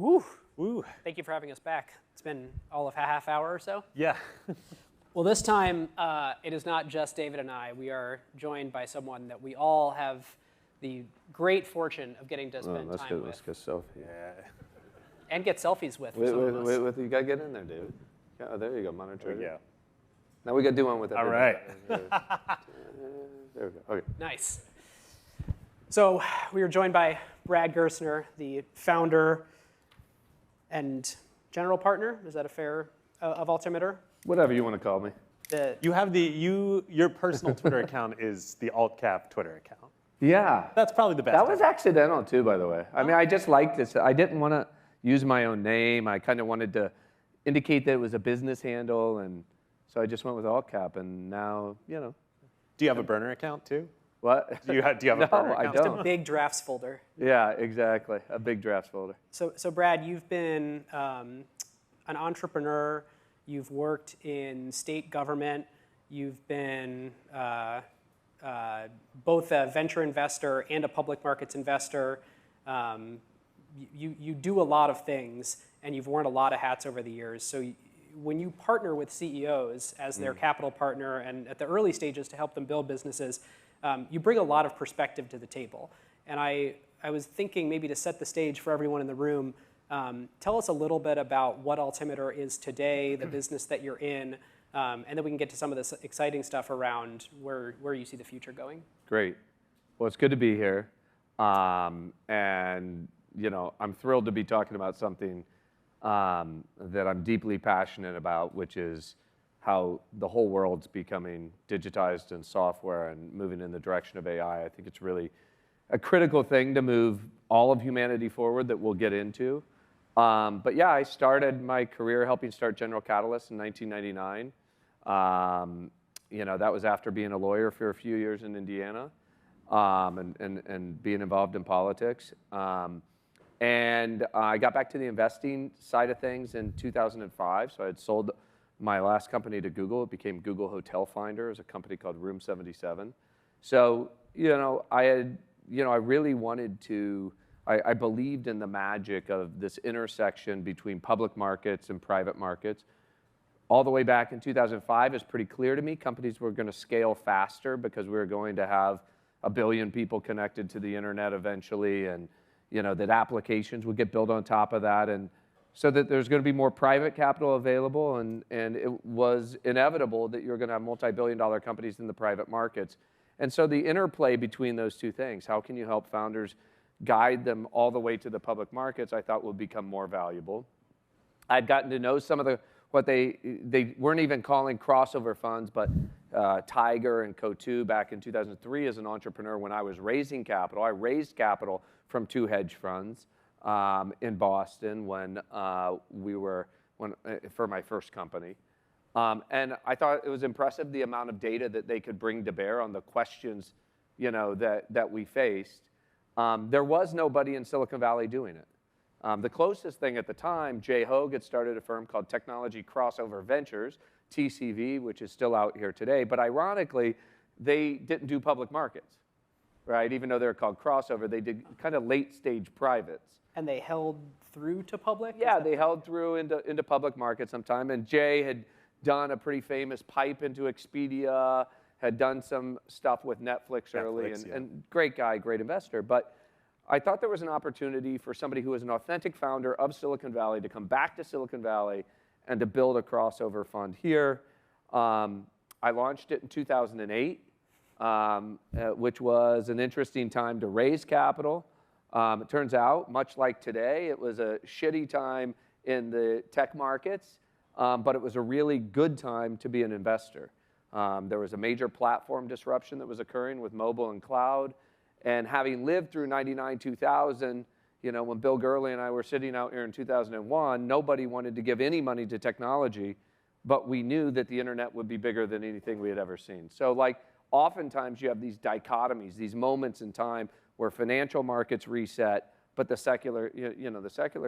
Woo. Woo. Thank you for having us back. It's been all of a half hour or so. Yeah. Well, this time it is not just David and I. We are joined by someone that we all have the great fortune of getting to spend time with. Let's get selfie. Yeah. And get selfies with. Wait, you gotta get in there, David. Oh, there you go, Modern Treasury. Yeah. Now we gotta do one with everybody. All right. There we go. Okay. Nice. So we are joined by Brad Gerstner, the founder and general partner. Is that a fair of Altimeter? Whatever you want to call me. You have your personal Twitter account is the AltCap Twitter account. Yeah. That's probably the best. That was accidental too, by the way. I mean, I just liked this. I didn't want to use my own name. I kind of wanted to indicate that it was a business handle, and so I just went with AltCap, and now, you know. Do you have a burner account too? What? Do you have a No, burner I account? don't. Just a big drafts folder. Yeah, exactly. A big drafts folder. So Brad, you've been an entrepreneur. You've worked in state government. You've been both a venture investor and a public markets investor. You do a lot of things, and you've worn a lot of hats over the years. So when you partner with CEOs as their capital partner and at the early stages to help them build businesses, you bring a lot of perspective to the table. And I was thinking maybe to set the stage for everyone in the room, tell us a little bit about what Altimeter is today, the business that you're in, and then we can get to some of this exciting stuff around where you see the future going. Great. Well, it's good to be here. And, you know, I'm thrilled to be talking about something that I'm deeply passionate about, which is how the whole world's becoming digitized and software and moving in the direction of AI. I think it's really a critical thing to move all of humanity forward that we'll get into. But yeah, I started my career helping start General Catalyst in 1999. You know, that was after being a lawyer for a few years in Indiana and being involved in politics. And I got back to the investing side of things in 2005. So I had sold my last company to Google. It became Google Hotel Finder. It was a company called Room 77. So, I really wanted to, I believed in the magic of this intersection between public markets and private markets. All the way back in 2005, it's pretty clear to me companies were going to scale faster because we were going to have 1 billion people connected to the internet eventually, and that applications would get built on top of that, and so that there's going to be more private capital available, and it was inevitable that you're going to have multi-billion-dollar companies in the private markets. And so the interplay between those two things, how can you help founders guide them all the way to the public markets, I thought would become more valuable. I'd gotten to know some of what they weren't even calling crossover funds, but Tiger and Co2 back in 2003 as an entrepreneur when I was raising capital. I raised capital from 2 hedge funds in Boston for my first company. And I thought it was impressive the amount of data that they could bring to bear on the questions that we faced. There was nobody in Silicon Valley doing it. The closest thing at the time, Jay Hogue had started a firm called Technology Crossover Ventures, TCV, which is still out here today. But ironically, they didn't do public markets, right? Even though they're called crossover, they did kind of late-stage privates. And they held through to public? Yeah, they held through into public markets sometime. And Jay had done a pretty famous pipe into Expedia, had done some stuff with Netflix early, and great guy, great investor. But I thought there was an opportunity for somebody who was an authentic founder of Silicon Valley to come back to Silicon Valley and to build a crossover fund here. I launched it in 2008, which was an interesting time to raise capital. It turns out, much like today, it was a shitty time in the tech markets, but it was a really good time to be an investor. There was a major platform disruption that was occurring with mobile and cloud. And having lived through 99, 2000, when Bill Gurley and I were sitting out here in 2001, nobody wanted to give any money to technology, but we knew that the internet would be bigger than anything we had ever seen. So oftentimes you have these dichotomies, these moments in time where financial markets reset, but the secular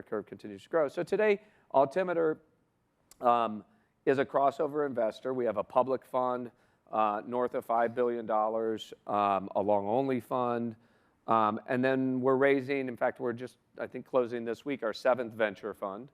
curve continues to grow. So today, Altimeter is a crossover investor. We have a public fund north of $5 billion, a long-only fund, And then we're raising, in fact, we're just, I think, closing this week our 7th venture fund.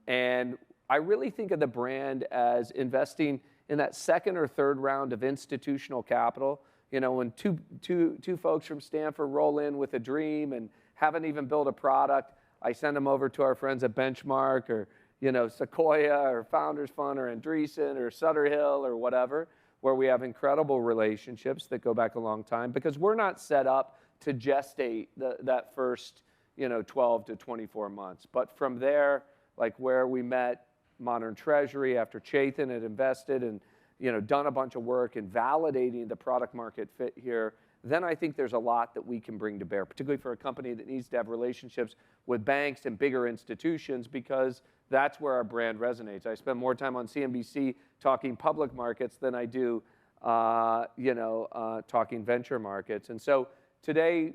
And I really think of the brand as investing in that second or third round of institutional capital. You know, when two folks from Stanford roll in with a dream and haven't even built a product, I send them over to our friends at Benchmark or, you know, Sequoia or Founders Fund or Andreessen or Sutter Hill or whatever, where we have incredible relationships that go back a long time, because we're not set up to gestate that first, you know, 12 to 24 months. But from there, like where we met Modern Treasury after Chaitin had invested and, you know, done a bunch of work in validating the product market fit here, then I think there's a lot that we can bring to bear, particularly for a company that needs to have relationships with banks and bigger institutions, because that's where our brand resonates. I spend more time on CNBC talking public markets than I do, talking venture markets. And so today,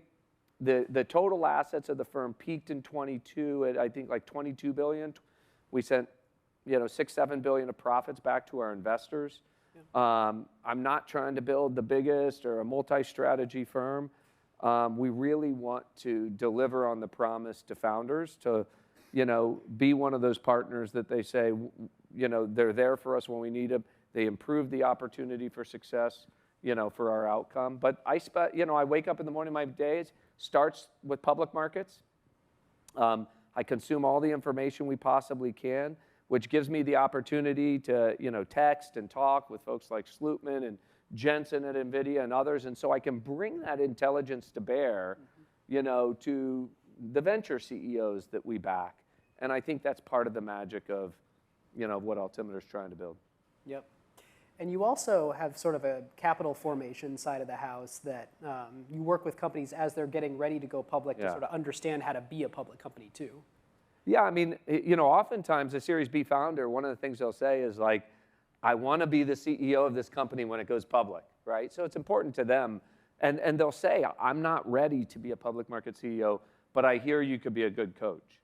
the total assets of the firm peaked in 22 at, I think, like 22 billion. We sent, you know, 6-7 billion of profits back to our investors. Yeah. I'm not trying to build the biggest or a multi-strategy firm. We really want to deliver on the promise to founders to, you know, be one of those partners that they say, you know, they're there for us when we need them. They improve the opportunity for success, you know, for our outcome. But I wake up in the morning, my days starts with public markets. I consume all the information we possibly can, which gives me the opportunity to, you know, text and talk with folks like Slootman and Jensen at NVIDIA and others. And so I can bring that intelligence to bear, you know, to the venture CEOs that we back. And I think that's part of the magic of, you know, what Altimeter's trying to build. Yep. And you also have sort of a capital formation side of the house that you work with companies as they're getting ready to go public to sort of understand how to be a public company too. Yeah, I mean, you know, oftentimes a Series B founder, one of the things they'll say is like, I want to be the CEO of this company when it goes public, right? So it's important to them. And they'll say, I'm not ready to be a public market CEO, but I hear you could be a good coach.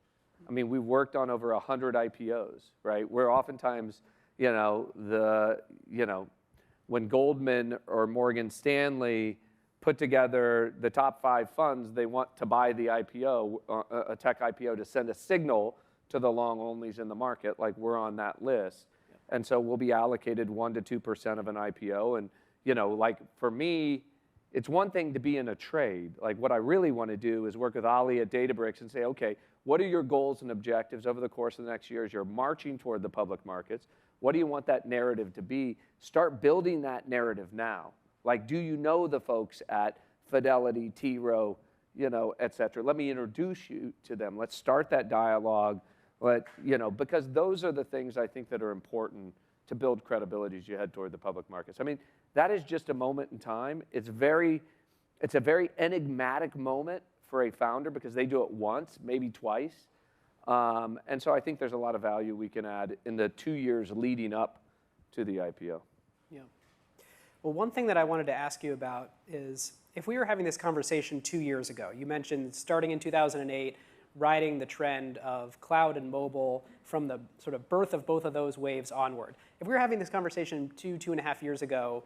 I mean, we've worked on over 100 IPOs, right? Where oftentimes, you know, when Goldman or Morgan Stanley put together the top 5 funds, they want to buy the IPO, a tech IPO, to send a signal to the long onlys in the market, like we're on that list. Yep. And so we'll be allocated 1% to 2% of an IPO. And, you know, like for me, it's one thing to be in a trade. Like what I really want to do is work with Ali at Databricks and say, okay, what are your goals and objectives over the course of the next year as you're marching toward the public markets? What do you want that narrative to be? Start building that narrative now. Like, do you know the folks at Fidelity, T. Rowe, you know, et cetera? Let me introduce you to them. Let's start that dialogue. Because those are the things I think that are important to build credibility as you head toward the public markets. I mean, that is just a moment in time. It's a very enigmatic moment for a founder because they do it once, maybe twice. And so I think there's a lot of value we can add in the 2 years leading up to the IPO. Yeah. Well, one thing that I wanted to ask you about is if we were having this conversation 2 years ago, you mentioned starting in 2008, riding the trend of cloud and mobile from the sort of birth of both of those waves onward. If we were having this conversation 2.5 years ago,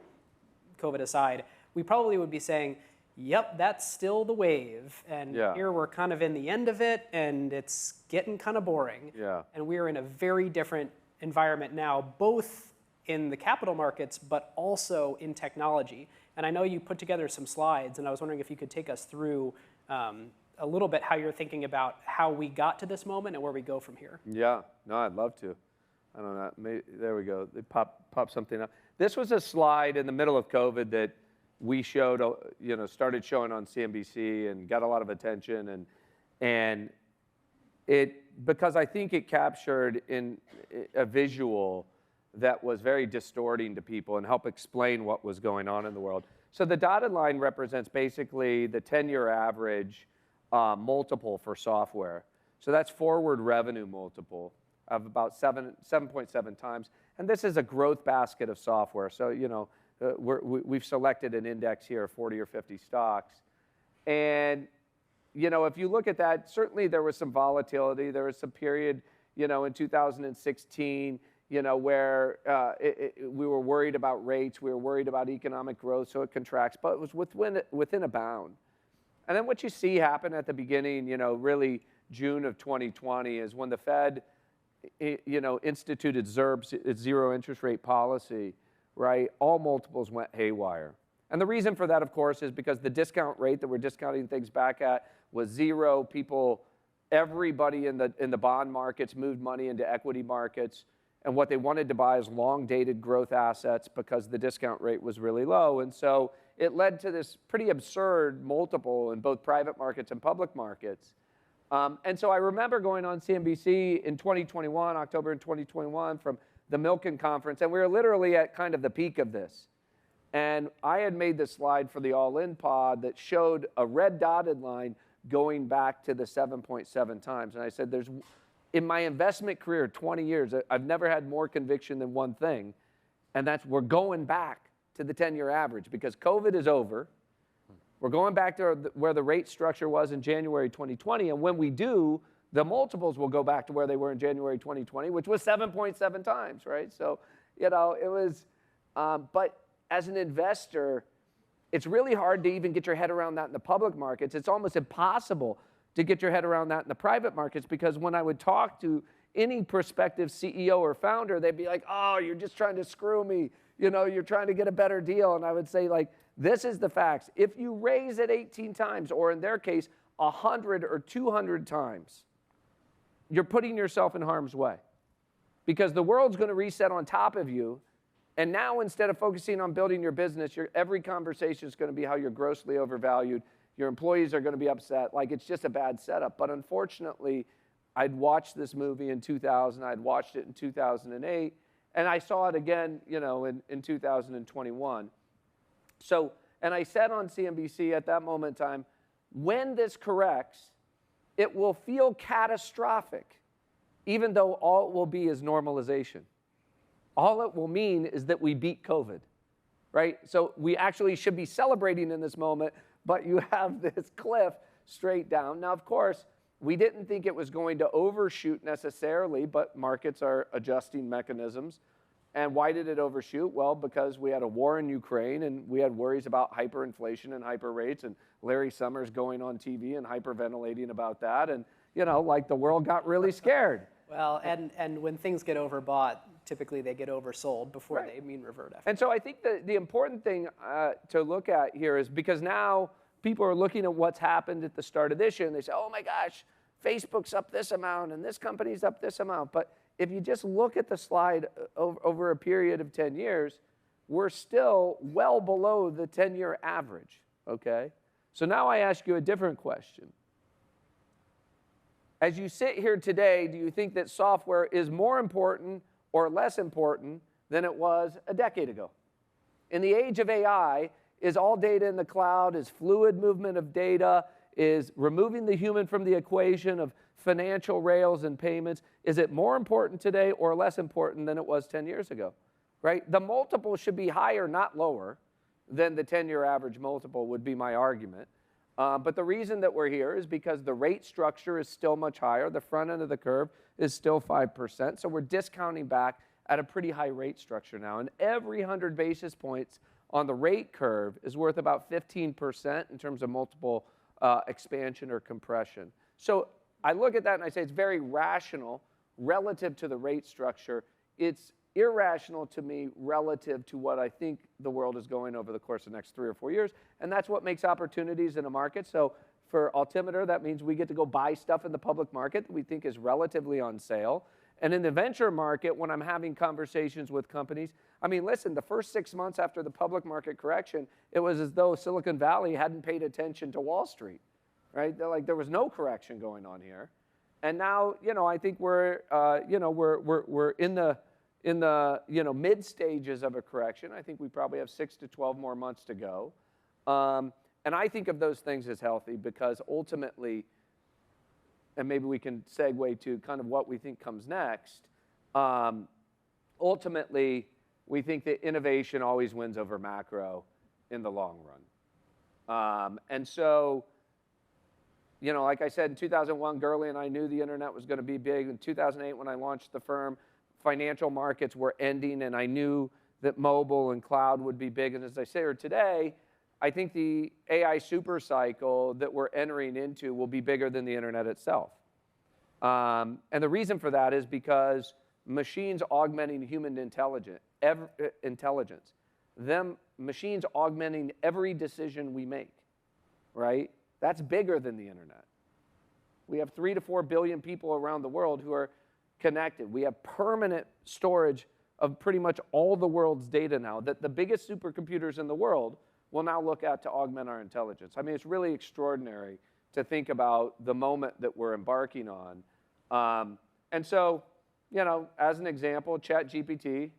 COVID aside, we probably would be saying, yep, that's still the wave. And here we're kind of in the end of it, and it's getting kind of boring. Yeah. And we're in a very different environment now, both in the capital markets, but also in technology. And I know you put together some slides, and I was wondering if you could take us through a little bit how you're thinking about how we got to this moment and where we go from here. Yeah, no, I'd love to. I don't know, maybe, there we go. They pop something up. This was a slide in the middle of COVID that we showed, started showing on CNBC and got a lot of attention. And because I think it captured in a visual that was very distorting to people and help explain what was going on in the world. So the dotted line represents basically the 10-year average multiple for software. So that's forward revenue multiple of about 7.7 times. And this is a growth basket of software. So, we've selected an index here of 40 or 50 stocks. And, if you look at that, certainly there was some volatility. There was some period, in 2016, where we were worried about rates. We were worried about economic growth, so it contracts. But it was within a bound. And then what you see happen at the beginning, really June of 2020 is when the Fed, instituted ZIRP, its zero interest rate policy, right? All multiples went haywire. And the reason for that, of course, is because the discount rate that we're discounting things back at was zero. Everybody in the bond markets moved money into equity markets. And what they wanted to buy is long-dated growth assets because the discount rate was really low. And so it led to this pretty absurd multiple in both private markets and public markets. And so I remember going on CNBC in 2021, October in 2021, from the Milken conference, and we were literally at kind of the peak of this. And I had made this slide for the All-In pod that showed a red dotted line going back to the 7.7 times. And I said, in my investment career, 20 years, I've never had more conviction than one thing, and that's we're going back to the 10-year average because COVID is over. We're going back to where the rate structure was in January 2020, and when we do, the multiples will go back to where they were in January 2020, which was 7.7 times, right? So, it was, but as an investor, it's really hard to even get your head around that in the public markets. It's almost impossible to get your head around that in the private markets because when I would talk to any prospective CEO or founder, they'd be like, oh, you're just trying to screw me. You're trying to get a better deal. And I would say, this is the facts. If you raise it 18 times, or in their case, 100 or 200 times, you're putting yourself in harm's way because the world's going to reset on top of you. And now instead of focusing on building your business, every conversation is going to be how you're grossly overvalued. Your employees are going to be upset. It's just a bad setup. But unfortunately, I'd watched this movie in 2000. I'd watched it in 2008. And I saw it again, in 2021. So, and I said on CNBC at that moment in time, when this corrects, it will feel catastrophic, even though all it will be is normalization. All it will mean is that we beat COVID, right? So we actually should be celebrating in this moment, but you have this cliff straight down. Now, of course, we didn't think it was going to overshoot necessarily, but markets are adjusting mechanisms. And why did it overshoot? Well, because we had a war in Ukraine and we had worries about hyperinflation and hyper rates and Larry Summers going on TV and hyperventilating about that. And, the world got really scared. Well, and when things get overbought, typically they get oversold before they mean revert after. And so I think the important thing to look at here is because now people are looking at what's happened at the start of this year and they say, oh my gosh, Facebook's up this amount and this company's up this amount. But if you just look at the slide over a period of 10 years, we're still well below the 10-year average, okay? So now I ask you a different question. As you sit here today, do you think that software is more important or less important than it was a decade ago? In the age of AI, is all data in the cloud, is fluid movement of data, is removing the human from the equation of financial rails and payments, is it more important today or less important than it was 10 years ago, right? The multiple should be higher, not lower, than the 10-year average multiple would be my argument. But the reason that we're here is because the rate structure is still much higher. The front end of the curve is still 5%. So we're discounting back at a pretty high rate structure now. And every 100 basis points on the rate curve is worth about 15% in terms of multiple expansion or compression. So I look at that and I say it's very rational relative to the rate structure. It's irrational to me relative to what I think the world is going over the course of the next 3 or 4 years. And that's what makes opportunities in a market. So for Altimeter, that means we get to go buy stuff in the public market that we think is relatively on sale. And in the venture market, when I'm having conversations with companies, I mean, listen, the first 6 months after the public market correction, it was as though Silicon Valley hadn't paid attention to Wall Street, right? There was no correction going on here. And now, I think we're in the mid stages of a correction. I think we probably have 6 to 12 more months to go. And I think of those things as healthy because ultimately, and maybe we can segue to kind of what we think comes next, ultimately, we think that innovation always wins over macro in the long run. And so, like I said, in 2001, Gurley and I knew the internet was going to be big. In 2008, when I launched the firm, financial markets were ending, and I knew that mobile and cloud would be big. And as I say here today, I think the AI super cycle that we're entering into will be bigger than the internet itself. And the reason for that is because machines augmenting human intelligence, machines augmenting every decision we make, right? That's bigger than the internet. We have 3 to 4 billion people around the world who are connected. We have permanent storage of pretty much all the world's data now that the biggest supercomputers in the world will now look at to augment our intelligence. I mean, it's really extraordinary to think about the moment that we're embarking on. And so, you know, as an example, ChatGPT,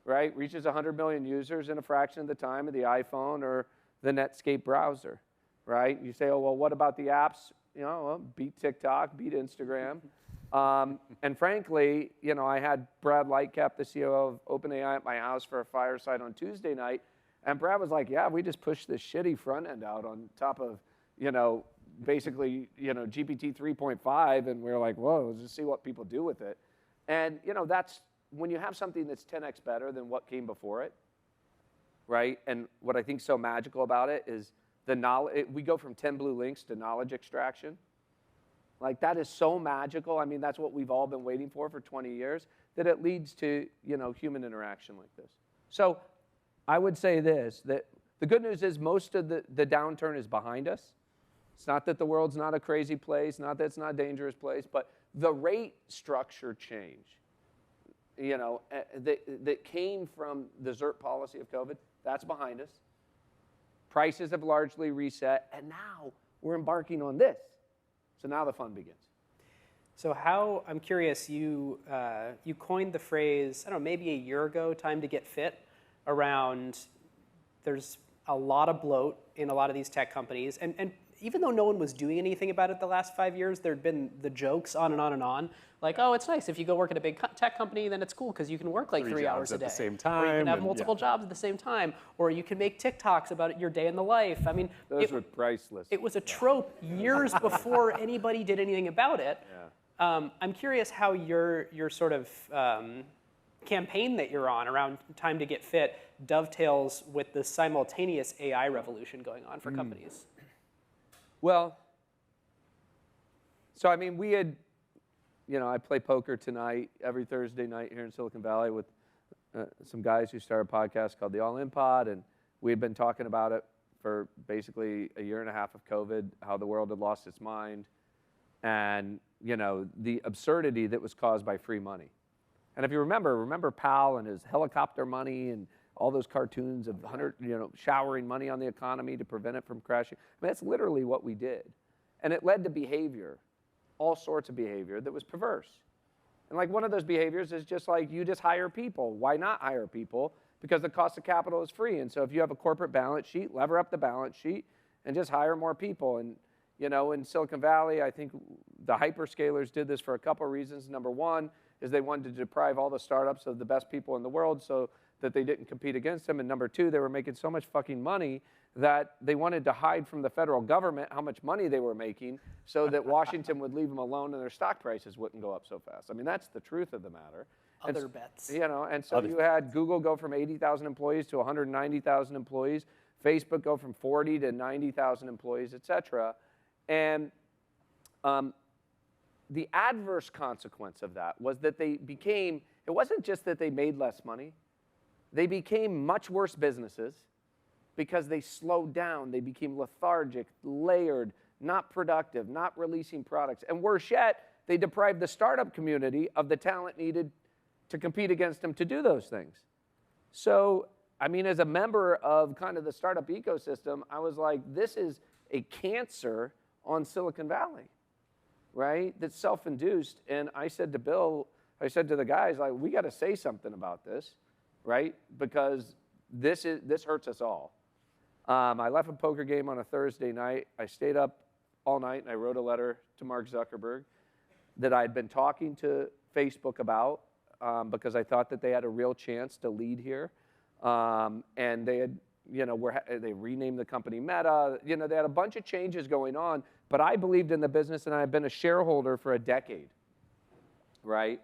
right, reaches 100 million users in a fraction of the time of the iPhone or the Netscape browser, right? You say, oh, well, what about the apps? You know, well, beat TikTok, beat Instagram. And frankly, you know, I had Brad Lightcap, the CEO of OpenAI, at my house for a fireside on Tuesday night. And Brad was like, yeah, we just pushed this shitty front end out on top of, you know, basically, you know, GPT 3.5. And we were like, whoa, let's just see what people do with it. And, you know, that's when you have something that's 10x better than what came before it, right? And what I think is so magical about it is the knowledge. We go from 10 blue links to knowledge extraction. Like, that is so magical. I mean, that's what we've all been waiting for 20 years, that it leads to, you know, human interaction like this. So I would say this, that the good news is most of the downturn is behind us. It's not that the world's not a crazy place, not that it's not a dangerous place, but the rate structure change, you know, that came from the ZERP policy of COVID, that's behind us. Prices have largely reset, and now we're embarking on this. So now the fun begins. So how, I'm curious, you coined the phrase, I don't know, maybe a year ago, time to get fit, around there's a lot of bloat in a lot of these tech companies. And even though no one was doing anything about it the last 5 years, there'd been the jokes on and on and on. Like, oh, it's nice if you go work at a big tech company, then it's cool because you can work like 3 hours a day. At the same time. Or you can have multiple jobs at the same time. Or you can make TikToks about your day in the life. I mean, those were priceless. It was a trope years before anybody did anything about it. Yeah. I'm curious how your sort of campaign that you're on around time to get fit dovetails with the simultaneous AI revolution going on for companies. Well, so I mean, we had, you know, I play poker tonight, every Thursday night here in Silicon Valley with some guys who started a podcast called the All In Pod, and we had been talking about it for basically a year and a half of COVID, how the world had lost its mind, and, you know, the absurdity that was caused by free money. And if you remember Powell and his helicopter money and all those cartoons of showering money on the economy to prevent it from crashing. I mean, that's literally what we did. And it led to behavior, all sorts of behavior that was perverse. And like one of those behaviors is just like you just hire people. Why not hire people? Because the cost of capital is free. And so if you have a corporate balance sheet, lever up the balance sheet and just hire more people. And, you know, in Silicon Valley, I think the hyperscalers did this for a couple of reasons. Number one is they wanted to deprive all the startups of the best people in the world so that they didn't compete against them. And number two, they were making so much fucking money that they wanted to hide from the federal government how much money they were making so that Washington would leave them alone and their stock prices wouldn't go up so fast. I mean, that's the truth of the matter. Other bets. You know, and so you had Google go from 80,000 employees to 190,000 employees, Facebook go from 40 to 90,000 employees, et cetera. And the adverse consequence of that was that they became, it wasn't just that they made less money, they became much worse businesses because they slowed down, they became lethargic, layered, not productive, not releasing products. And worse yet, they deprived the startup community of the talent needed to compete against them to do those things. So, I mean, as a member of kind of the startup ecosystem, I was like, this is a cancer on Silicon Valley, right? That's self-induced. And I said to Bill, I said to the guys, like, we got to say something about this, right? Because this hurts us all. I left a poker game on a Thursday night. I stayed up all night and I wrote a letter to Mark Zuckerberg that I'd been talking to Facebook about because I thought that they had a real chance to lead here. And they had, you know, they renamed the company Meta. You know, they had a bunch of changes going on, but I believed in the business and I've been a shareholder for a decade, right?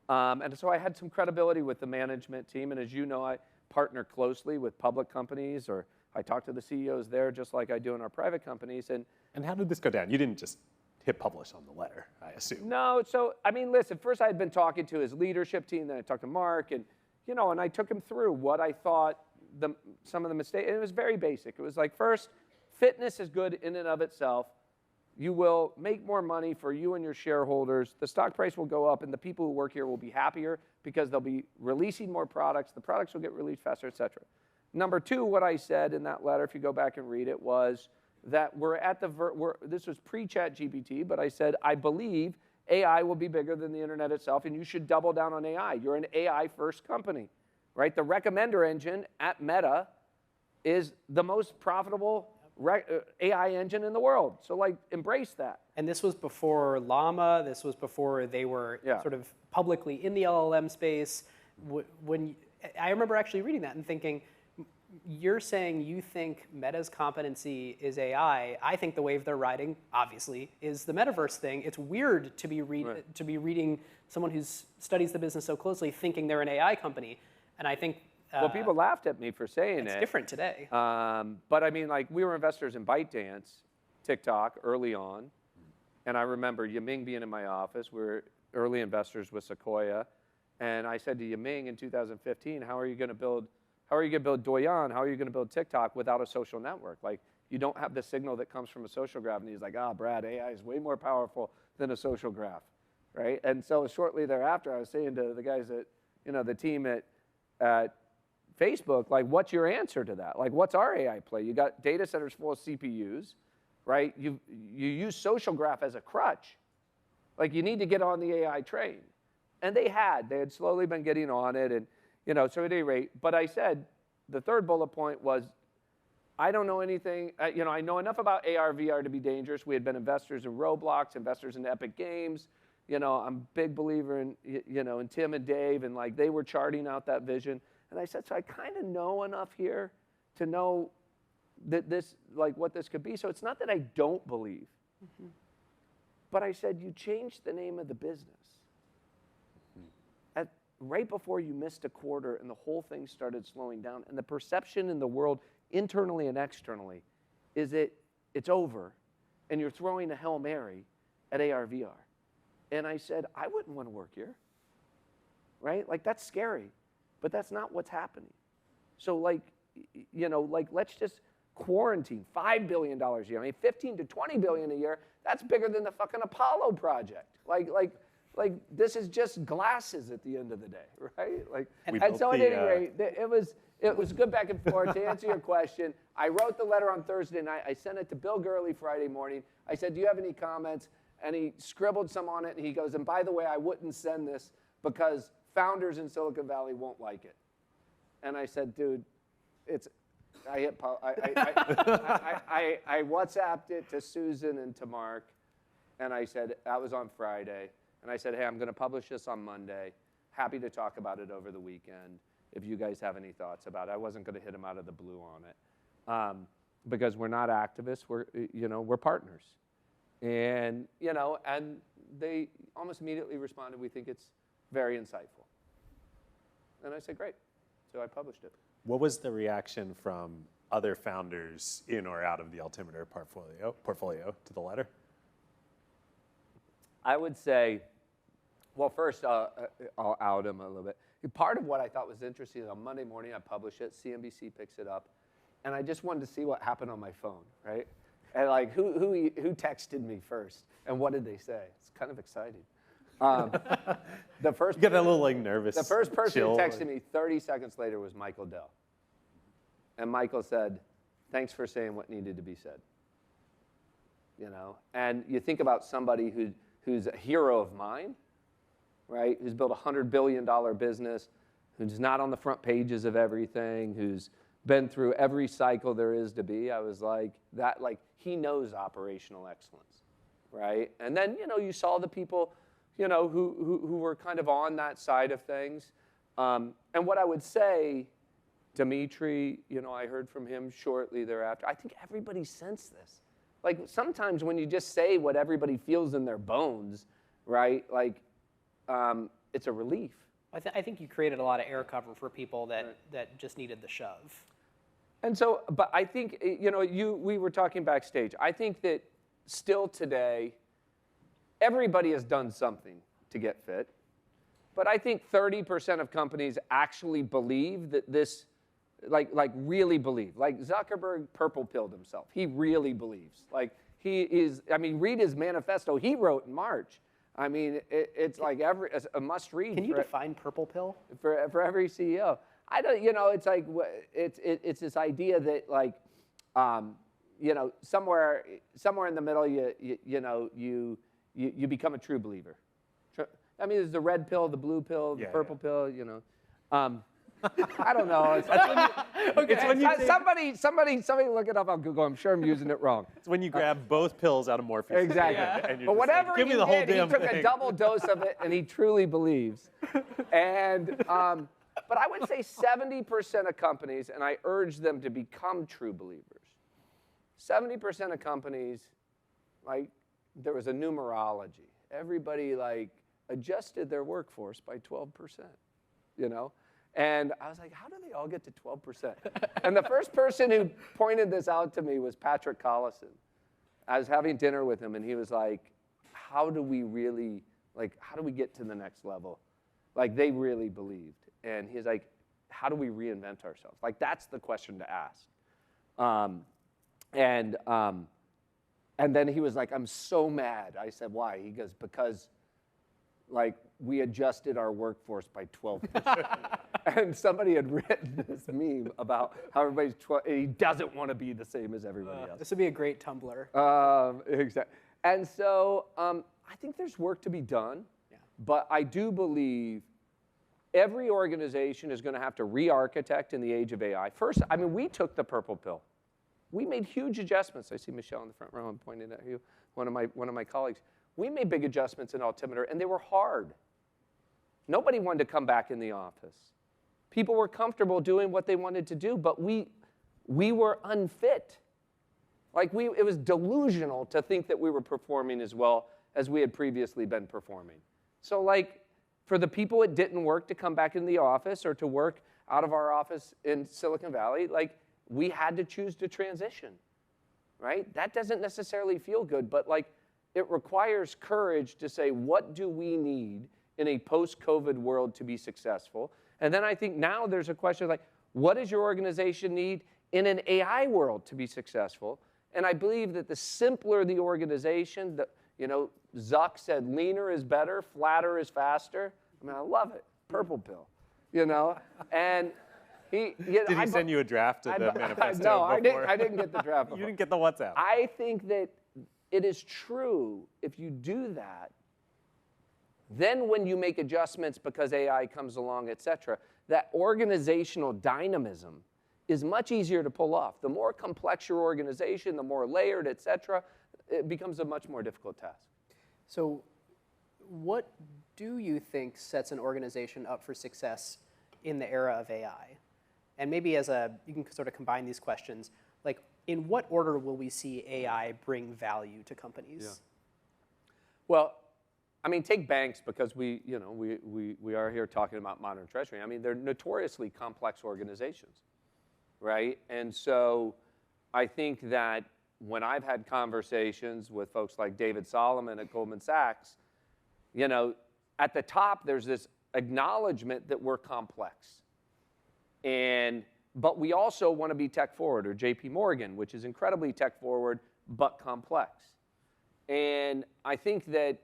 And so I had some credibility with the management team. And as you know, I partner closely with public companies, or I talk to the CEOs there just like I do in our private companies. And how did this go down? You didn't just hit publish on the letter, I assume. no, so, I mean, listen, first I had been talking to his leadership team, then I talked to Mark, and, and I took him through what I thought some of the mistakes, and it was very basic. It was like, first, fitness is good in and of itself. You will make more money for you and your shareholders. The stock price will go up, and the people who work here will be happier because they'll be releasing more products. The products will get released faster, et cetera. Number two, what I said in that letter, if you go back and read it, was that this was pre-chat GPT, but I said, I believe AI will be bigger than the internet itself, and you should double down on AI. You're an AI-first company, right? The recommender engine at Meta is the most profitable AI engine in the world. So, like, embrace that. And this was before Llama. This was before they were sort of publicly in the LLM space. When I remember actually reading that and thinking, you're saying you think Meta's competency is AI. I think the wave they're riding, obviously, is the metaverse thing. It's weird to be reading someone who studies the business so closely thinking they're an AI company. And I think well, people laughed at me for saying it's different today. But I mean, like, we were investors in ByteDance, TikTok, early on. And I remember Yiming being in my office. We were early investors with Sequoia. And I said to Yiming in 2015, how are you going to build Douyin? How are you going to build TikTok without a social network? Like, you don't have the signal that comes from a social graph. And he's like, Brad, AI is way more powerful than a social graph, right? And so shortly thereafter, I was saying to the guys at, the team at Facebook, like, what's your answer to that? Like, what's our AI play? You got data centers full of CPUs, right? You use social graph as a crutch. Like, you need to get on the AI train. And they had slowly been getting on it. And, so at any rate, but I said, the third bullet point was, I don't know anything, I know enough about AR, VR to be dangerous. We had been investors in Roblox, investors in Epic Games. I'm a big believer in, in Tim and Dave, and like, they were charting out that vision. And I said, so I kind of know enough here to know that what this could be. So it's not that I don't believe, but I said, you changed the name of the business right before you missed a quarter and the whole thing started slowing down. And the perception in the world, internally and externally, is it's over, and you're throwing a Hail Mary at AR, VR. And I said, I wouldn't want to work here, right? Like, that's scary, but that's not what's happening. So, let's just quarantine $5 billion a year. I mean, 15 to 20 billion a year, that's bigger than the fucking Apollo project. Like this is just glasses at the end of the day, right? Like, and so at any rate, it was good back and forth. To answer your question, I wrote the letter on Thursday night. I sent it to Bill Gurley Friday morning. I said, do you have any comments? And he scribbled some on it, and he goes, and by the way, I wouldn't send this because founders in Silicon Valley won't like it. And I said, dude, I WhatsApped it to Susan and to Mark, and I said, that was on Friday. And I said, hey, I'm going to publish this on Monday. Happy to talk about it over the weekend if you guys have any thoughts about it. I wasn't going to hit him out of the blue on it because we're not activists. We're partners. And, and they almost immediately responded, we think it's very insightful. And I said, great. So I published it. What was the reaction from other founders in or out of the Altimeter portfolio to the letter? I would say, well, first, I'll out him a little bit. Part of what I thought was interesting, on Monday morning, I publish it, CNBC picks it up, and I just wanted to see what happened on my phone, right? And like, who texted me first, and what did they say? It's kind of exciting. The first you get that little, like, nervous The first person chill, who texted me 30 seconds later was Michael Dell. And Michael said, thanks for saying what needed to be said. And you think about somebody who's a hero of mine, right? Who's built a $100 billion business, who's not on the front pages of everything, who's been through every cycle there is to be. I was like, he knows operational excellence, right? And then, you saw the people, who were kind of on that side of things. And what I would say, Dimitri, I heard from him shortly thereafter. I think everybody sensed this. Like, sometimes when you just say what everybody feels in their bones, right, it's a relief. I think you created a lot of air cover for people that just needed the shove. And so, but I think, we were talking backstage. I think that still today, everybody has done something to get fit. But I think 30% of companies actually believe that this, like really believe. Like Zuckerberg purple-pilled himself. He really believes. Like he is, read his manifesto he wrote in March. It's like a must read. Can you define purple pill? For every CEO. I don't, it's like, it's this idea that like, somewhere in the middle, you become a true believer. There's the red pill, the blue pill, the purple pill, I don't know. It's when you somebody look it up on Google. I'm sure I'm using it wrong. It's when you grab both pills out of Morpheus. Exactly. And but whatever give me the whole damn he took thing. a double dose of it, and he truly believes. And but I would say 70% of companies, and I urge them to become true believers. 70% of companies, like there was a numerology. Everybody like adjusted their workforce by 12%, And I was like, how do they all get to 12%? And the first person who pointed this out to me was Patrick Collison. I was having dinner with him, and he was like, how do we get to the next level? Like, they really believed. And he's like, how do we reinvent ourselves? Like, that's the question to ask. And then he was like, I'm so mad. I said, why? He goes, because like we adjusted our workforce by 12%. And somebody had written this meme about how everybody's he doesn't want to be the same as everybody else. This would be a great Tumblr. Exactly. And so I think there's work to be done, but I do believe every organization is going to have to re-architect in the age of AI. First, we took the purple pill. We made huge adjustments. I see Michelle in the front row. I'm pointing at you, one of my colleagues. We made big adjustments in Altimeter, and they were hard. Nobody wanted to come back in the office. People were comfortable doing what they wanted to do, but we were unfit. Like it was delusional to think that we were performing as well as we had previously been performing. So like for the people it didn't work to come back in the office or to work out of our office in Silicon Valley, like we had to choose to transition, right? That doesn't necessarily feel good, but like it requires courage to say, what do we need in a post-COVID world to be successful? And then I think now there's a question like, what does your organization need in an AI world to be successful? And I believe that the simpler the organization, Zuck said leaner is better, flatter is faster. I love it. Purple pill, And did he send you a draft of the manifesto? No, I didn't get the draft. You didn't get the WhatsApp. I think that it is true if you do that, then when you make adjustments because AI comes along, et cetera, that organizational dynamism is much easier to pull off. The more complex your organization, the more layered, et cetera, it becomes a much more difficult task. So what do you think sets an organization up for success in the era of AI? And maybe you can sort of combine these questions, like in what order will we see AI bring value to companies? Yeah. Well, take banks because we are here talking about Modern Treasury. They're notoriously complex organizations, right? And so I think that when I've had conversations with folks like David Solomon at Goldman Sachs, at the top there's this acknowledgement that we're complex. But we also want to be tech forward, or JP Morgan, which is incredibly tech forward but complex. And I think that,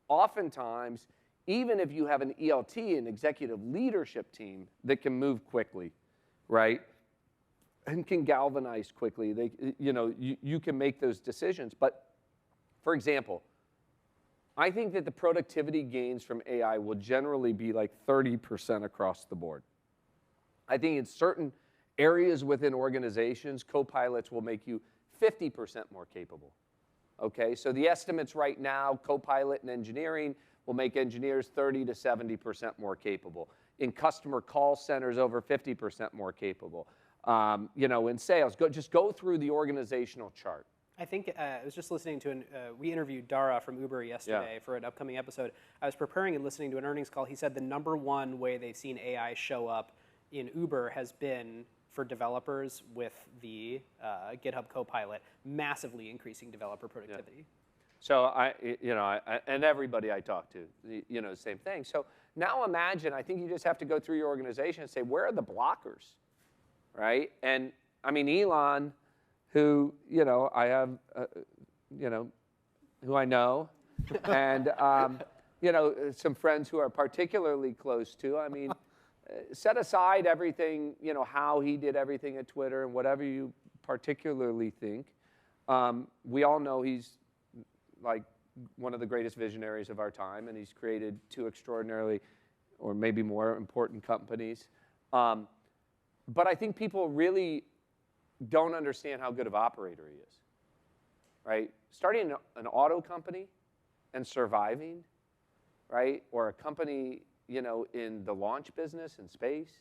oftentimes, even if you have an ELT, an executive leadership team that can move quickly, right, and can galvanize quickly, you can make those decisions. But, for example, I think that the productivity gains from AI will generally be like 30% across the board. I think in certain areas within organizations, co-pilots will make you 50% more capable. Okay, so the estimates right now, co-pilot in engineering will make engineers 30 to 70% more capable. In customer call centers, over 50% more capable. In sales, just go through the organizational chart. I think I was just listening to we interviewed Dara from Uber yesterday for an upcoming episode. I was preparing and listening to an earnings call. He said the number one way they've seen AI show up in Uber has been for developers with the GitHub Copilot, massively increasing developer productivity. Yeah. So and everybody I talk to, same thing. So now imagine, I think you just have to go through your organization and say, where are the blockers, right? And I mean, Elon, who, I have, who I know, and, some friends who are particularly close to, I mean, set aside everything, how he did everything at Twitter and whatever you particularly think. We all know he's like one of the greatest visionaries of our time, and he's created 2 extraordinarily, or maybe more, important companies. But I think people really don't understand how good of operator he is, right? Starting an auto company and surviving, right? Or a company, in the launch business in space.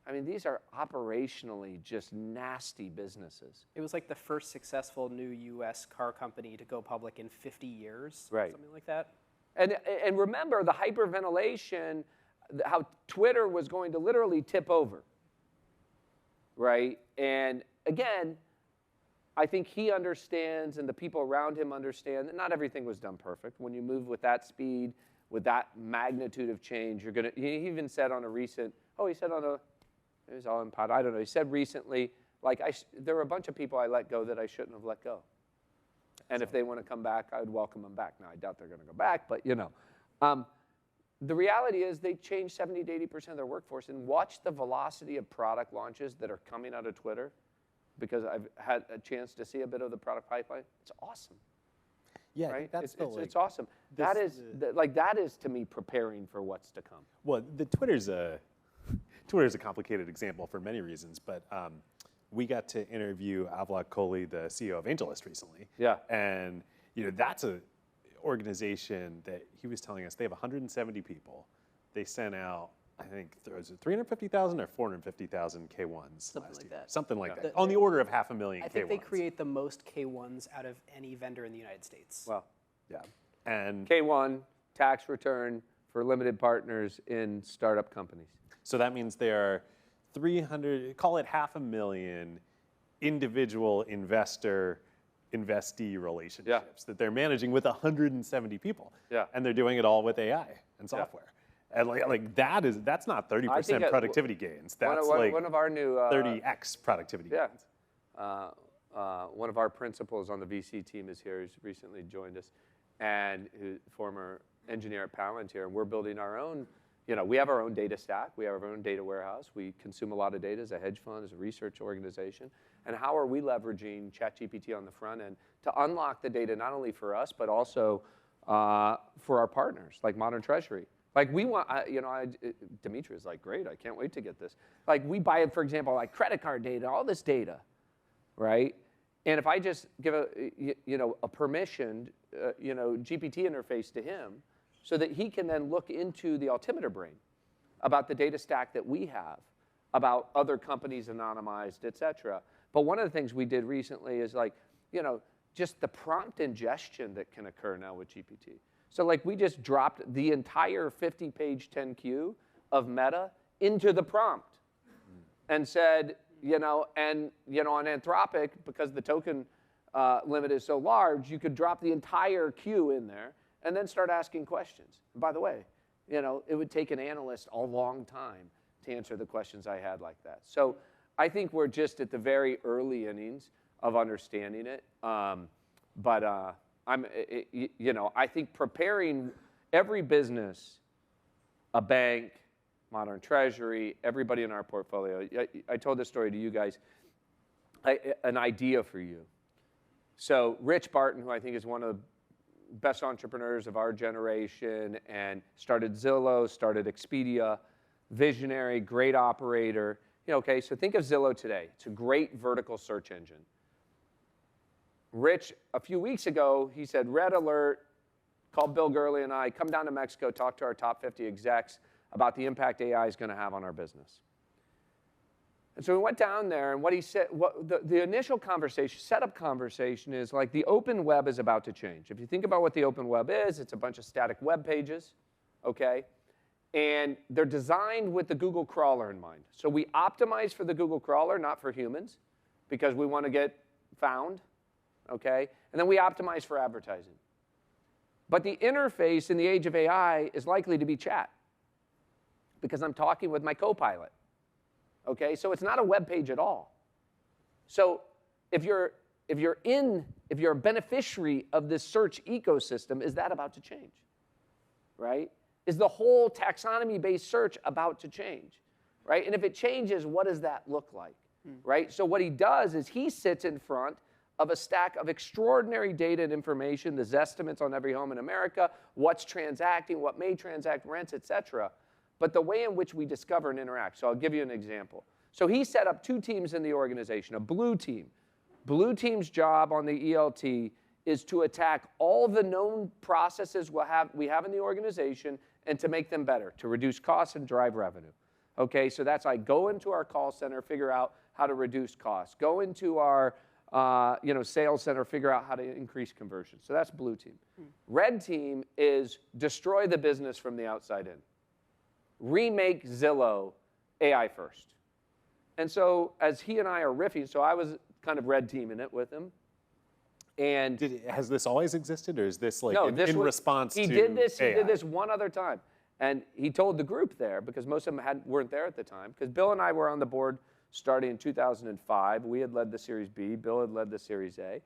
I mean, these are operationally just nasty businesses. It was like the first successful new U.S. car company to go public in 50 years, right? Something like that. And remember the hyperventilation, how Twitter was going to literally tip over, right? And again, I think he understands and the people around him understand that not everything was done perfect. When you move with that speed, with that magnitude of change, you're going to, he even said on a recent, it was all in pod, I don't know, he said recently, like, there were a bunch of people I let go that I shouldn't have let go. And if they want to come back, I would welcome them back. Now, I doubt they're going to go back, but the reality is they changed 70 to 80% of their workforce, and watch the velocity of product launches that are coming out of Twitter, because I've had a chance to see a bit of the product pipeline. It's awesome. Yeah, right? It's awesome. That is to me preparing for what's to come. Well, Twitter's a complicated example for many reasons, but we got to interview Avlok Kohli, the CEO of AngelList, recently. Yeah. And that's a organization that he was telling us they have 170 people. They sent out, I think, was it 350,000 or 450,000 K1s Something like that. Something like that. On the order of 500,000 K1s. I think they create the most K1s out of any vendor in the United States. Well, yeah. And K1 tax return for limited partners in startup companies. So that means there are 300, call it 500,000 individual investee relationships that they're managing with 170 people. Yeah. And they're doing it all with AI and software. And that's not 30% productivity gains. That's one of our new 30x productivity gains. One of our principals on the VC team is here, who's recently joined us, and who's former engineer at Palantir, and we're building our own. We have our own data stack. We have our own data warehouse. We consume a lot of data as a hedge fund, as a research organization. And how are we leveraging ChatGPT on the front end to unlock the data not only for us, but also for our partners, like Modern Treasury? Like we want, Dimitri is like, great, I can't wait to get this. Like we buy, for example, like credit card data, all this data, right? And if I just give a permissioned, GPT interface to him, so that he can then look into the Altimeter brain about the data stack that we have, about other companies anonymized, et cetera. But one of the things we did recently is just the prompt ingestion that can occur now with GPT. So we just dropped the entire 50-page 10Q of Meta into the prompt and said, on Anthropic, because the token limit is so large, you could drop the entire queue in there and then start asking questions. And by the way, it would take an analyst a long time to answer the questions I had like that. So I think we're just at the very early innings of understanding it. I think preparing every business, a bank, Modern Treasury, everybody in our portfolio. I told this story to you guys, an idea for you. So Rich Barton, who I think is one of the best entrepreneurs of our generation, and started Zillow, started Expedia, visionary, great operator. So think of Zillow today. It's a great vertical search engine. Rich, a few weeks ago, he said, red alert, called Bill Gurley and I, come down to Mexico, talk to our top 50 execs about the impact AI is going to have on our business. And so we went down there, and what he said, the initial conversation, setup conversation is the open web is about to change. If you think about what the open web is, it's a bunch of static web pages, okay? And they're designed with the Google crawler in mind. So we optimize for the Google crawler, not for humans, because we want to get found, okay? And then we optimize for advertising. But the interface in the age of AI is likely to be chat, because I'm talking with my Copilot, okay? So it's not a web page at all. So if you're a beneficiary of this search ecosystem, is that about to change, right? Is the whole taxonomy-based search about to change, right? And if it changes, what does that look like, right? So what he does is he sits in front of a stack of extraordinary data and information, the estimates on every home in America, what's transacting, what may transact, rents, et cetera, but the way in which we discover and interact. So I'll give you an example. So he set up 2 teams in the organization, a blue team. Blue team's job on the ELT is to attack all the known processes we have in the organization and to make them better, to reduce costs and drive revenue. Okay, so that's like go into our call center, figure out how to reduce costs. Go into our sales center, figure out how to increase conversion. So that's blue team. Red team is destroy the business from the outside in. Remake Zillow AI first. And so as he and I are riffing, so I was kind of red teaming it with him. And has this always existed, or is this like no, in response to He did AI? this one other time. And he told the group there, because most of them weren't there at the time, because Bill and I were on the board starting in 2005. We had led the Series B. Bill had led the Series A.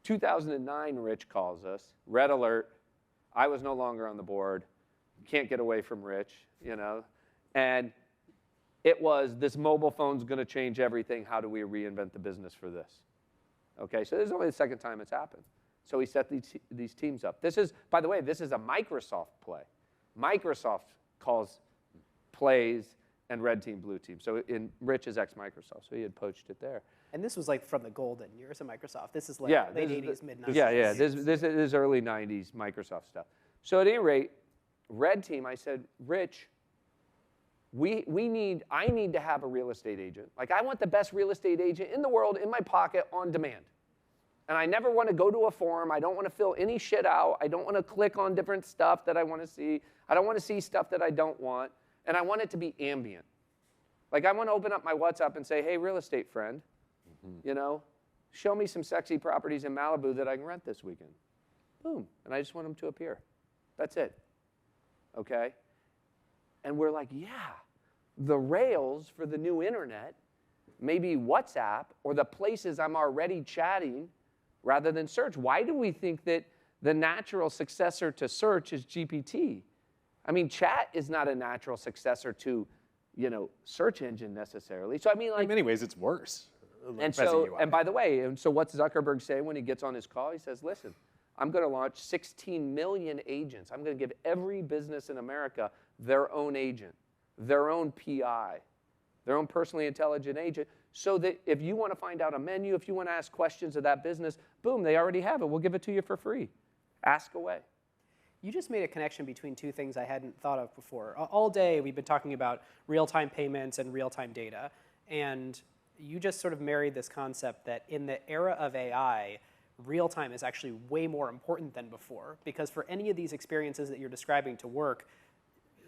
2009, Rich calls us. Red alert. I was no longer on the board. Can't get away from Rich, you know. And it was, this mobile phone's going to change everything. How do we reinvent the business for this? Okay, so this is only the second time it's happened. So he set these teams up. This is, by the way, this is a Microsoft play. Microsoft plays and red team, blue team. So Rich is ex-Microsoft, so he had poached it there. And this was like from the golden years of Microsoft. This is like late 80s, mid 90s. Yeah, this is early 90s Microsoft stuff. So at any rate, red team, I said, Rich, I need to have a real estate agent. Like, I want the best real estate agent in the world in my pocket on demand. And I never want to go to a form. I don't want to fill any shit out. I don't want to click on different stuff that I want to see. I don't want to see stuff that I don't want. And I want it to be ambient. Like, I want to open up my WhatsApp and say, hey, real estate friend, you know, show me some sexy properties in Malibu that I can rent this weekend. Boom. And I just want them to appear. That's it. Okay? And we're like, yeah, the rails for the new internet, maybe WhatsApp or the places I'm already chatting rather than search. Why do we think that the natural successor to search is GPT? I mean, chat is not a natural successor to, you know, search engine necessarily. So I mean, like, in many ways, it's worse. And so, and by the way, and so what's Zuckerberg say when he gets on his call? He says, listen, I'm going to launch 16 million agents. I'm going to give every business in America their own agent, their own PI, their own personally intelligent agent, so that if you want to find out a menu, if you want to ask questions of that business, boom, they already have it. We'll give it to you for free. Ask away. You just made a connection between 2 things I hadn't thought of before. All day we've been talking about real-time payments and real-time data, and you just sort of married this concept that in the era of AI, real-time is actually way more important than before, because for any of these experiences that you're describing to work,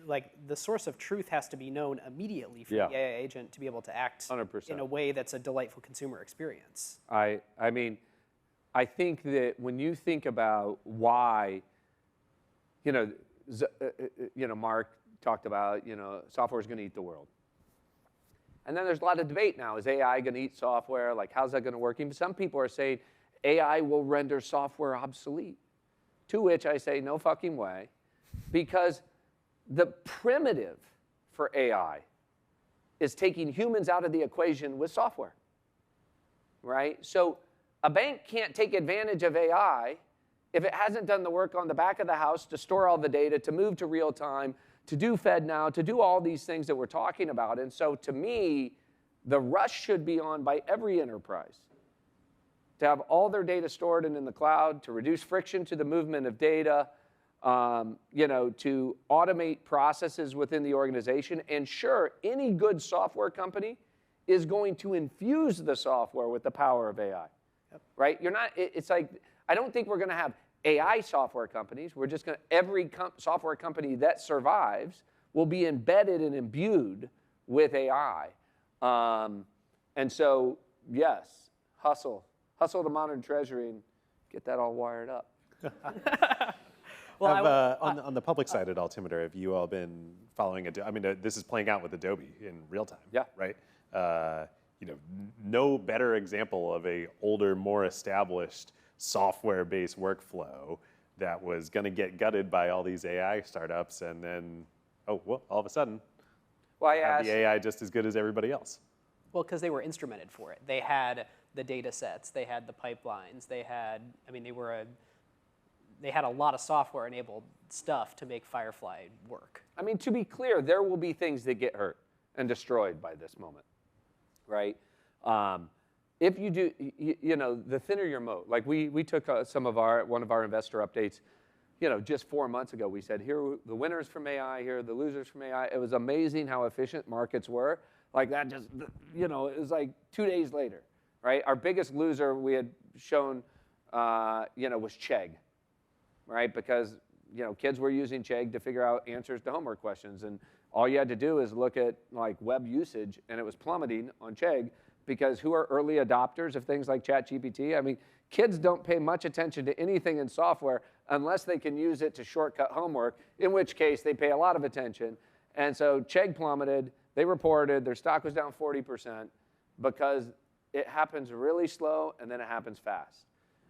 like, the source of truth has to be known immediately for the AI agent to be able to act 100%. in a way that's a delightful consumer experience. I mean, I think that when you think about why, Mark talked about, software is going to eat the world. And then there's a lot of debate now. Is AI going to eat software? Like, how's that going to work? Even some people are saying AI will render software obsolete. To which I say, no fucking way. Because the primitive for AI is taking humans out of the equation with software, right? So a bank can't take advantage of AI if it hasn't done the work on the back of the house to store all the data, to move to real time, to do FedNow, to do all these things that we're talking about. And so to me, the rush should be on by every enterprise to have all their data stored and in the cloud, to reduce friction to the movement of data, to automate processes within the organization. And sure, any good software company is going to infuse the software with the power of AI, right? It's like, I don't think we're going to have AI software companies. We're just going to, every software company that survives will be embedded and imbued with AI. And so, yes, hustle to Modern Treasury and get that all wired up. Well, on the public side at Altimeter, have you all been following it? I mean, this is playing out with Adobe in real time, Yeah. right? No better example of a older, more established software-based workflow that was going to get gutted by all these AI startups, and then, all of a sudden, have the AI just as good as everybody else. Well, because they were instrumented for it. They had the data sets, they had the pipelines, they had a lot of software-enabled stuff to make Firefly work. I mean, to be clear, there will be things that get hurt and destroyed by this moment, right? If you do, the thinner your moat. Like we took one of our investor updates, just 4 months ago. We said, here are the winners from AI, here are the losers from AI. It was amazing how efficient markets were. Like that just, it was like 2 days later, right? Our biggest loser we had shown, was Chegg, right? Because, kids were using Chegg to figure out answers to homework questions. And all you had to do is look at like web usage, and it was plummeting on Chegg because who are early adopters of things like ChatGPT? I mean, kids don't pay much attention to anything in software unless they can use it to shortcut homework, in which case they pay a lot of attention. And so Chegg plummeted. They reported their stock was down 40% because it happens really slow and then it happens fast.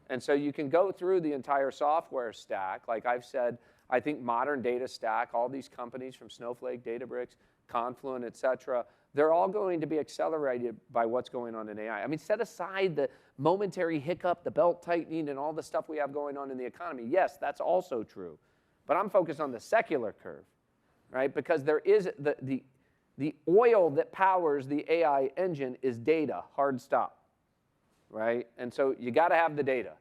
And so you can go through the entire software stack. Like I've said, I think modern data stack, all these companies from Snowflake, Databricks, Confluent, et cetera, they're all going to be accelerated by what's going on in AI. I mean, set aside the momentary hiccup, the belt tightening, and all the stuff we have going on in the economy. Yes, that's also true. But I'm focused on the secular curve, right? Because there is the oil that powers the AI engine is data, hard stop, right? And so you got to have the data.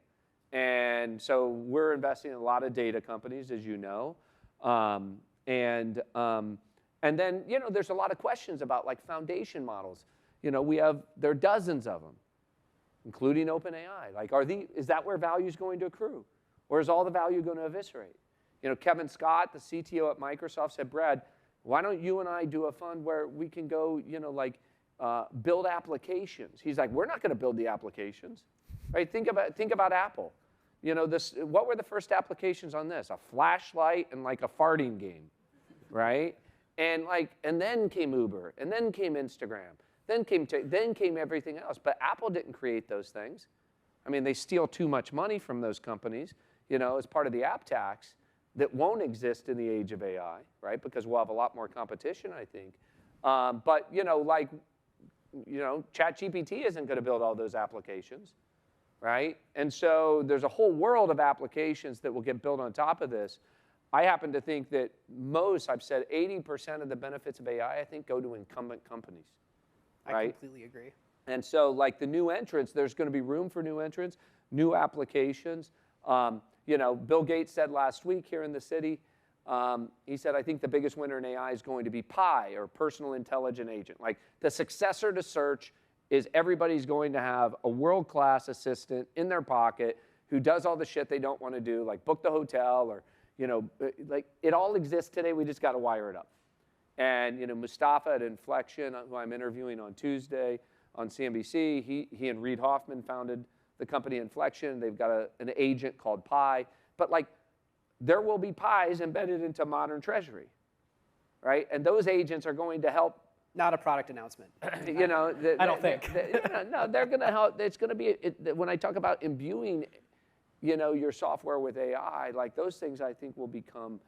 And so we're investing in a lot of data companies, as you know. And then, there's a lot of questions about like foundation models. There are dozens of them, including OpenAI. Like, is that where value is going to accrue? Or is all the value going to eviscerate? Kevin Scott, the CTO at Microsoft, said, Brad, why don't you and I do a fund where we can go, build applications? He's like, we're not going to build the applications, right? Think about Apple. What were the first applications on this? A flashlight and like a farting game, right? And then came Uber, and then came Instagram, then came everything else. But Apple didn't create those things. I mean, they steal too much money from those companies, as part of the app tax that won't exist in the age of AI, right? Because we'll have a lot more competition, I think. But ChatGPT isn't going to build all those applications, right? And so there's a whole world of applications that will get built on top of this. I happen to think that I've said 80% of the benefits of AI, I think, go to incumbent companies, right? I completely agree. And so, like the new entrants, there's going to be room for new entrants, new applications. Bill Gates said last week here in the city, he said, I think the biggest winner in AI is going to be Pi, or personal intelligent agent. Like the successor to search is everybody's going to have a world-class assistant in their pocket who does all the shit they don't want to do, like book the hotel or, like it all exists today. We just got to wire it up. And, Mustafa at Inflection, who I'm interviewing on Tuesday on CNBC, he and Reid Hoffman founded the company Inflection. They've got an agent called Pi. But like, there will be Pis embedded into Modern Treasury, right? And those agents are going to help. Not a product announcement. I don't think. No, they're going to help. It's going to be, when I talk about imbuing, your software with AI, like those things I think will become,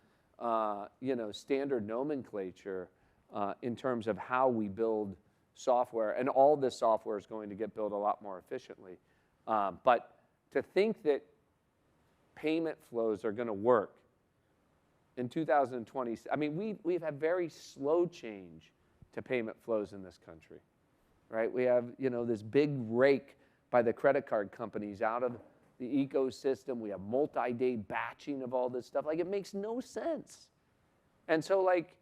standard nomenclature in terms of how we build software. And all this software is going to get built a lot more efficiently. But to think that payment flows are going to work in 2020, I mean, we've had very slow change to payment flows in this country, right? We have, this big rake by the credit card companies out of the ecosystem. We have multi-day batching of all this stuff. Like, it makes no sense. And so, like,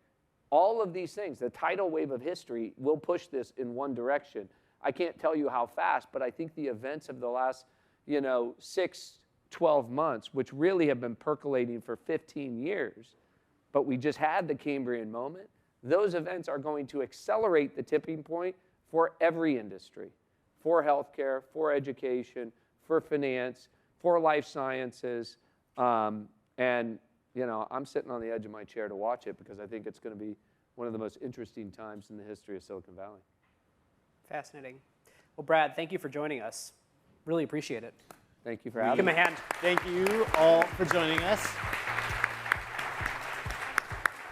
all of these things, the tidal wave of history will push this in one direction. I can't tell you how fast, but I think the events of the last, 6, 12 months, which really have been percolating for 15 years, but we just had the Cambrian moment. Those events are going to accelerate the tipping point for every industry, for healthcare, for education, for finance, for life sciences. And I'm sitting on the edge of my chair to watch it because I think it's going to be one of the most interesting times in the history of Silicon Valley. Fascinating. Well, Brad, thank you for joining us. Really appreciate it. Thank you for having me. Give him a hand. Thank you all for joining us.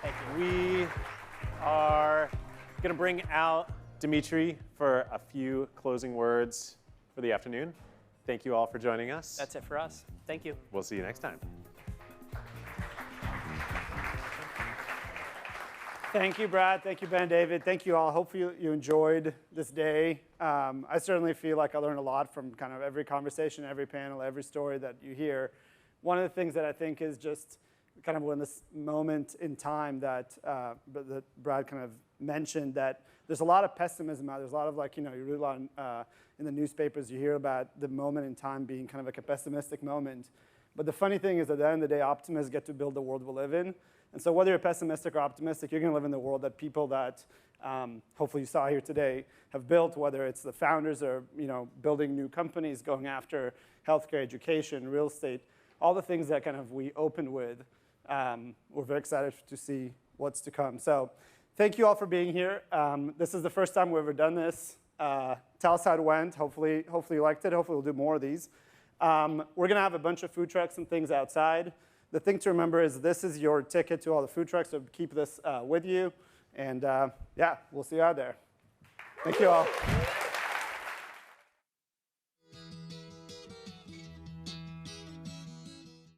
Thank you. We are going to bring out Dimitri for a few closing words for the afternoon. Thank you all for joining us. That's it for us. Thank you. We'll see you next time. Thank you, Brad. Thank you, Ben and David. Thank you all. Hopefully you enjoyed this day. I certainly feel like I learned a lot from kind of every conversation, every panel, every story that you hear. One of the things that I think is just kind of when this moment in time that Brad kind of mentioned, that there's a lot of pessimism out. There's a lot of you read a lot in the newspapers, you hear about the moment in time being kind of like a pessimistic moment. But the funny thing is at the end of the day, optimists get to build the world we live in. And so whether you're pessimistic or optimistic, you're going to live in the world that people that hopefully you saw here today have built, whether it's the founders or building new companies, going after healthcare, education, real estate, all the things that kind of we opened with. We're very excited to see what's to come. So thank you all for being here. This is the first time we've ever done this. Tell us how it went. Hopefully you liked it. Hopefully we'll do more of these. We're going to have a bunch of food trucks and things outside. The thing to remember is this is your ticket to all the food trucks, so keep this with you. And yeah, we'll see you out there. Thank you all.